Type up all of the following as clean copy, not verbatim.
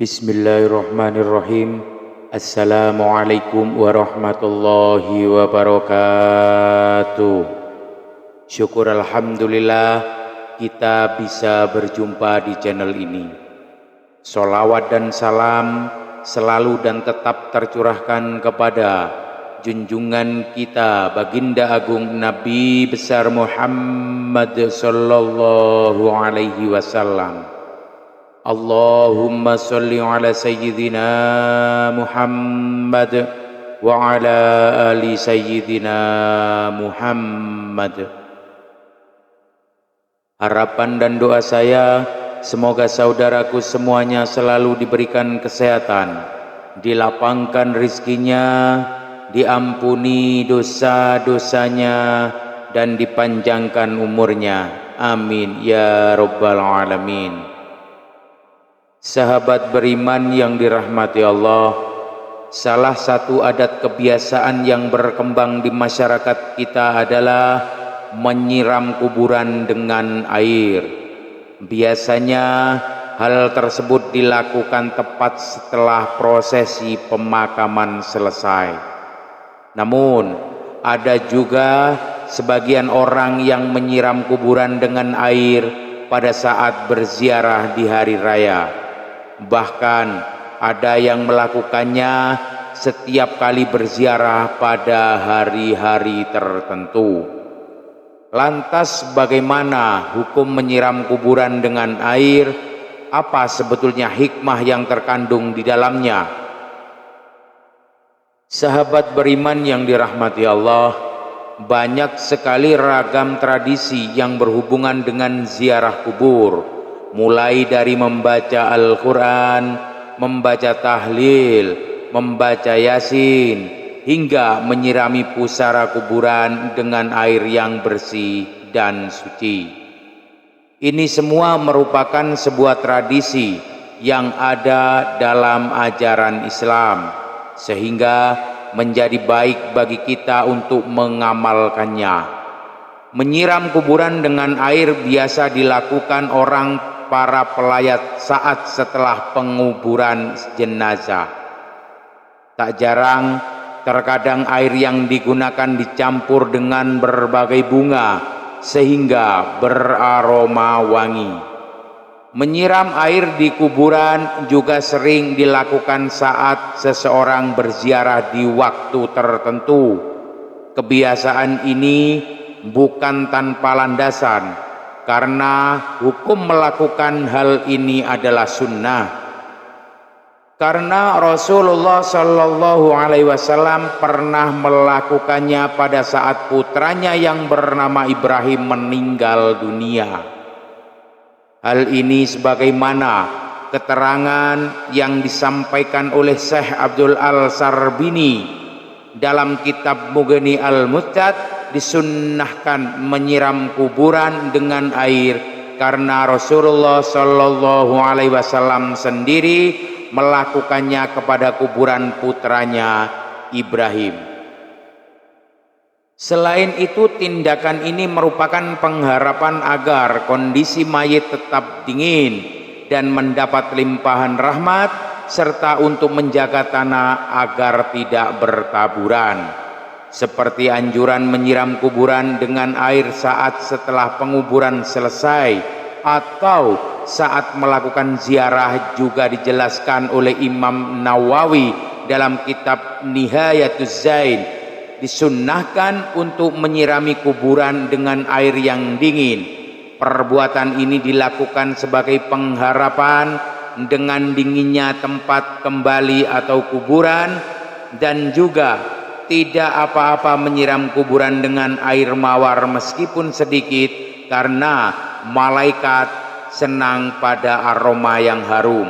Bismillahirrahmanirrahim. Assalamualaikum warahmatullahi wabarakatuh. Syukur alhamdulillah kita bisa berjumpa di channel ini. Sholawat dan salam selalu dan tetap tercurahkan kepada junjungan kita baginda agung Nabi besar Muhammad sallallahu alaihi wasallam. Allahumma sholli ala sayyidina Muhammad wa ala ali sayyidina Muhammad. Harapan dan doa saya, semoga saudaraku semuanya selalu diberikan kesehatan, dilapangkan rizkinya, diampuni dosa-dosanya, dan dipanjangkan umurnya. Amin ya rabbal alamin. Sahabat beriman yang dirahmati Allah, salah satu adat kebiasaan yang berkembang di masyarakat kita adalah menyiram kuburan dengan air. Biasanya hal tersebut dilakukan tepat setelah prosesi pemakaman selesai. Namun ada juga sebagian orang yang menyiram kuburan dengan air pada saat berziarah di hari raya. Bahkan ada yang melakukannya setiap kali berziarah pada hari-hari tertentu. Lantas bagaimana hukum menyiram kuburan dengan air? Apa sebetulnya hikmah yang terkandung di dalamnya? Sahabat beriman yang dirahmati Allah, banyak sekali ragam tradisi yang berhubungan dengan ziarah kubur. Mulai dari membaca Al-Quran, membaca tahlil, membaca yasin, hingga menyirami pusara kuburan dengan air yang bersih dan suci. Ini semua merupakan sebuah tradisi yang ada dalam ajaran Islam, sehingga menjadi baik bagi kita untuk mengamalkannya. Menyiram kuburan dengan air biasa dilakukan para pelayat saat setelah penguburan jenazah. Tak jarang terkadang air yang digunakan dicampur dengan berbagai bunga sehingga beraroma wangi. Menyiram air di kuburan juga sering dilakukan saat seseorang berziarah di waktu tertentu. Kebiasaan ini bukan tanpa landasan, karena hukum melakukan hal ini adalah sunnah. Karena Rasulullah Shallallahu Alaihi Wasallam pernah melakukannya pada saat putranya yang bernama Ibrahim meninggal dunia. Hal ini sebagaimana keterangan yang disampaikan oleh Syekh Abdul Al-Sarbini dalam kitab Mughni Al-Mustad. Disunnahkan menyiram kuburan dengan air karena Rasulullah Shallallahu Alaihi Wasallam sendiri melakukannya kepada kuburan putranya Ibrahim. Selain itu, tindakan ini merupakan pengharapan agar kondisi mayit tetap dingin dan mendapat limpahan rahmat, serta untuk menjaga tanah agar tidak bertaburan. Seperti anjuran menyiram kuburan dengan air saat setelah penguburan selesai atau saat melakukan ziarah juga dijelaskan oleh Imam Nawawi dalam kitab Nihayatuz Zain. Disunnahkan untuk menyirami kuburan dengan air yang dingin. Perbuatan ini dilakukan sebagai pengharapan dengan dinginnya tempat kembali atau kuburan, dan juga tidak apa-apa menyiram kuburan dengan air mawar meskipun sedikit, karena malaikat senang pada aroma yang harum.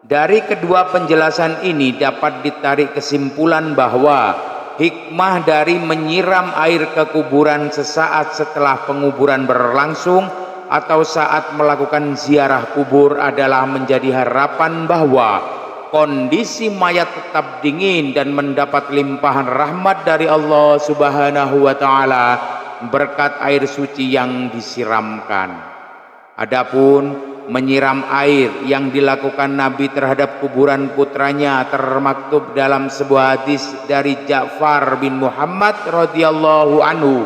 Dari kedua penjelasan ini dapat ditarik kesimpulan bahwa hikmah dari menyiram air ke kuburan sesaat setelah penguburan berlangsung atau saat melakukan ziarah kubur adalah menjadi harapan bahwa kondisi mayat tetap dingin dan mendapat limpahan rahmat dari Allah Subhanahu wa Ta'ala berkat air suci yang disiramkan. Adapun menyiram air yang dilakukan Nabi terhadap kuburan putranya termaktub dalam sebuah hadis dari Ja'far bin Muhammad radhiyallahu anhu.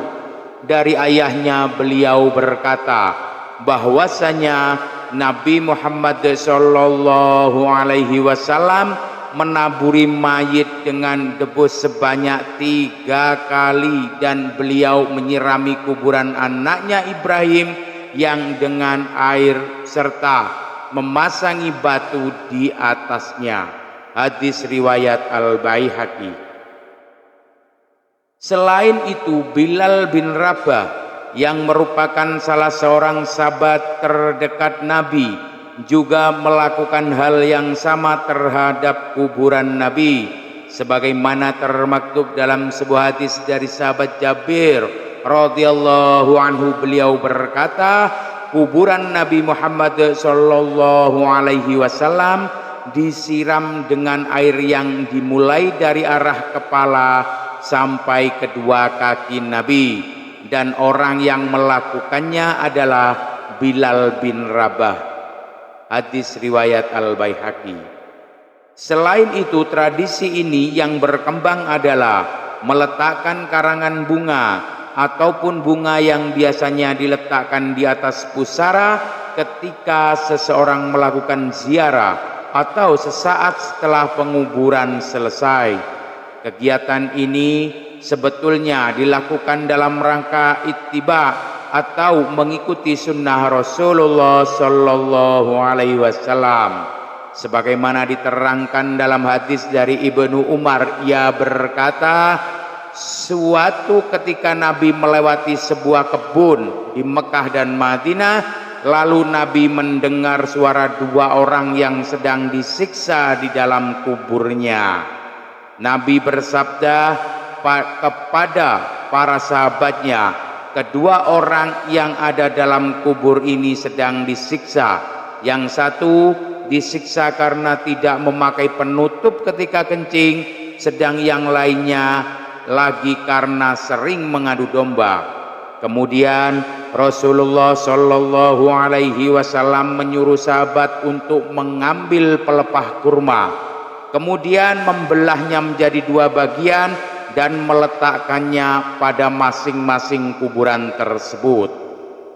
Dari ayahnya beliau berkata bahwasanya Nabi Muhammad sallallahu alaihi wasallam menaburi mayit dengan debu sebanyak 3 kali, dan beliau menyirami kuburan anaknya Ibrahim yang dengan air serta memasangi batu di atasnya. Hadis riwayat Al-Baihaqi. Selain itu, Bilal bin Rabah yang merupakan salah seorang sahabat terdekat Nabi juga melakukan hal yang sama terhadap kuburan Nabi, sebagaimana termaktub dalam sebuah hadis dari sahabat Jabir radhiyallahu anhu. Beliau berkata, kuburan Nabi Muhammad sallallahu alaihi wasallam disiram dengan air yang dimulai dari arah kepala sampai kedua kaki Nabi, dan orang yang melakukannya adalah Bilal bin Rabah. Hadis riwayat Al-Baihaqi. Selain itu, tradisi ini yang berkembang adalah meletakkan karangan bunga ataupun bunga yang biasanya diletakkan di atas pusara ketika seseorang melakukan ziarah atau sesaat setelah penguburan selesai. Kegiatan ini sebetulnya dilakukan dalam rangka ittiba atau mengikuti sunnah Rasulullah sallallahu alaihi wasallam, sebagaimana diterangkan dalam hadis dari Ibnu Umar. Ia berkata, suatu ketika Nabi melewati sebuah kebun di Mekah dan Madinah, lalu Nabi mendengar suara 2 orang yang sedang disiksa di dalam kuburnya. Nabi bersabda kepada para sahabatnya, kedua orang yang ada dalam kubur ini sedang disiksa. Yang satu disiksa karena tidak memakai penutup ketika kencing, sedang yang lainnya lagi karena sering mengadu domba. Kemudian Rasulullah Shallallahu alaihi wasallam menyuruh sahabat untuk mengambil pelepah kurma, kemudian membelahnya menjadi 2 bagian dan meletakkannya pada masing-masing kuburan tersebut.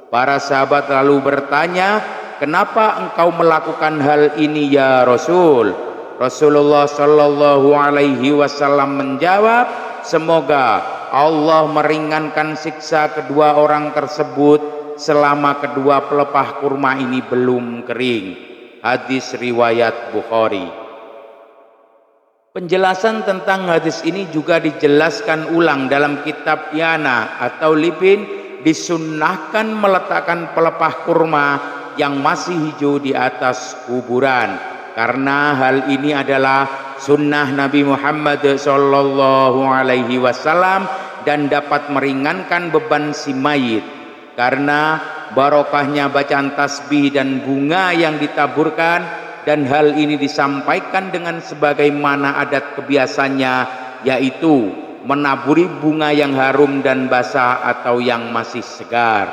Para sahabat lalu bertanya, kenapa engkau melakukan hal ini ya Rasul? Rasulullah Shallallahu alaihi wasallam menjawab, semoga Allah meringankan siksa kedua orang tersebut selama kedua pelepah kurma ini belum kering. Hadis riwayat Bukhari. Penjelasan tentang hadis ini juga dijelaskan ulang dalam kitab Yana atau Libin. Disunnahkan meletakkan pelepah kurma yang masih hijau di atas kuburan, karena hal ini adalah sunnah Nabi Muhammad sallallahu alaihi wasallam dan dapat meringankan beban si mayit, karena barokahnya bacaan tasbih dan bunga yang ditaburkan. Dan hal ini disampaikan dengan sebagaimana adat kebiasaannya, yaitu menaburi bunga yang harum dan basah atau yang masih segar.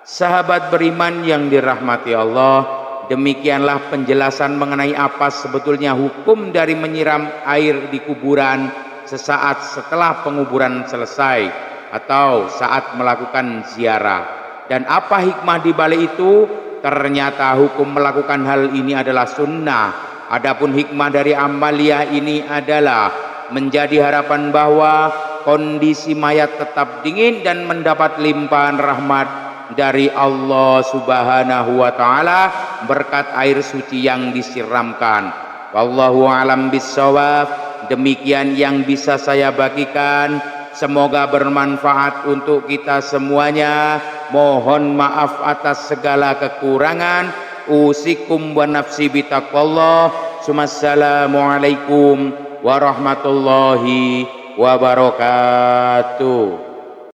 Sahabat beriman yang dirahmati Allah, demikianlah penjelasan mengenai apa sebetulnya hukum dari menyiram air di kuburan sesaat setelah penguburan selesai atau saat melakukan ziarah. Dan apa hikmah di balik itu? Ternyata hukum melakukan hal ini adalah sunnah. Adapun hikmah dari amaliyah ini adalah menjadi harapan bahwa kondisi mayat tetap dingin dan mendapat limpahan rahmat dari Allah Subhanahu wa taala berkat air suci yang disiramkan. Wallahu alam bissawab. Demikian yang bisa saya bagikan. Semoga bermanfaat untuk kita semuanya. Mohon maaf atas segala kekurangan. Usikum wa nafsi bitaqwallah. Assalamualaikum warahmatullahi wabarakatuh.